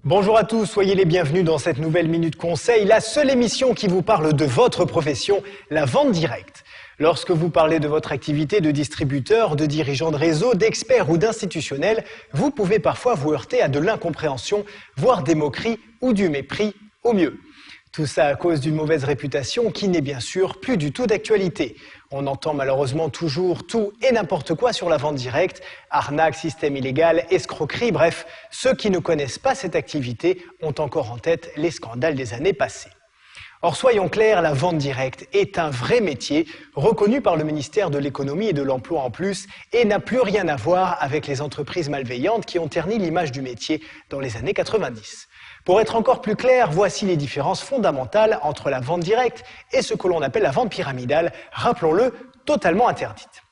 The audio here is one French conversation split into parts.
Bonjour à tous, soyez les bienvenus dans cette nouvelle Minute Conseil, la seule émission qui vous parle de votre profession, la vente directe. Lorsque vous parlez de votre activité de distributeur, de dirigeant de réseau, d'expert ou d'institutionnel, vous pouvez parfois vous heurter à de l'incompréhension, voire des moqueries ou du mépris au mieux. Tout ça à cause d'une mauvaise réputation qui n'est bien sûr plus du tout d'actualité. On entend malheureusement toujours tout et n'importe quoi sur la vente directe, arnaque, système illégal, escroquerie, bref, ceux qui ne connaissent pas cette activité ont encore en tête les scandales des années passées. Or, soyons clairs, la vente directe est un vrai métier, reconnu par le ministère de l'Économie et de l'Emploi en plus, et n'a plus rien à voir avec les entreprises malveillantes qui ont terni l'image du métier dans les années 90. Pour être encore plus clair, voici les différences fondamentales entre la vente directe et ce que l'on appelle la vente pyramidale, rappelons-le, totalement interdite.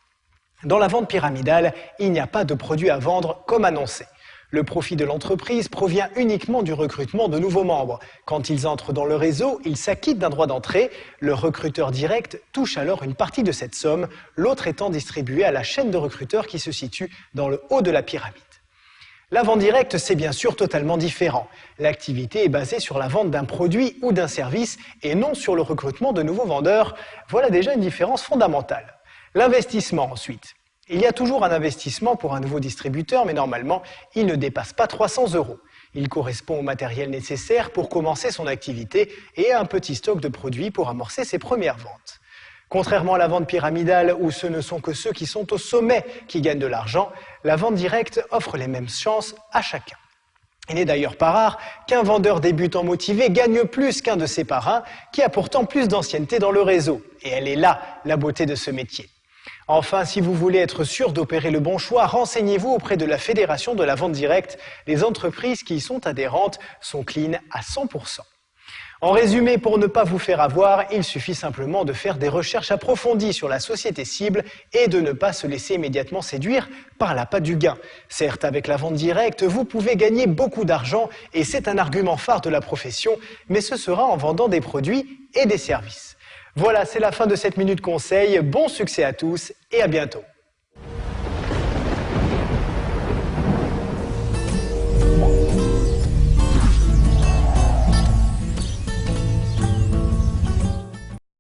Dans la vente pyramidale, il n'y a pas de produit à vendre comme annoncé. Le profit de l'entreprise provient uniquement du recrutement de nouveaux membres. Quand ils entrent dans le réseau, ils s'acquittent d'un droit d'entrée. Le recruteur direct touche alors une partie de cette somme, l'autre étant distribué à la chaîne de recruteurs qui se situe dans le haut de la pyramide. La vente directe, c'est bien sûr totalement différent. L'activité est basée sur la vente d'un produit ou d'un service et non sur le recrutement de nouveaux vendeurs. Voilà déjà une différence fondamentale. L'investissement ensuite. Il y a toujours un investissement pour un nouveau distributeur, mais normalement, il ne dépasse pas 300 €. Il correspond au matériel nécessaire pour commencer son activité et à un petit stock de produits pour amorcer ses premières ventes. Contrairement à la vente pyramidale, où ce ne sont que ceux qui sont au sommet qui gagnent de l'argent, la vente directe offre les mêmes chances à chacun. Il n'est d'ailleurs pas rare qu'un vendeur débutant motivé gagne plus qu'un de ses parrains, qui a pourtant plus d'ancienneté dans le réseau. Et elle est là, la beauté de ce métier. Enfin, si vous voulez être sûr d'opérer le bon choix, renseignez-vous auprès de la Fédération de la vente directe. Les entreprises qui y sont adhérentes sont clean à 100%. En résumé, pour ne pas vous faire avoir, il suffit simplement de faire des recherches approfondies sur la société cible et de ne pas se laisser immédiatement séduire par l'appât du gain. Certes, avec la vente directe, vous pouvez gagner beaucoup d'argent et c'est un argument phare de la profession, mais ce sera en vendant des produits et des services. Voilà, c'est la fin de cette Minute Conseil. Bon succès à tous et à bientôt.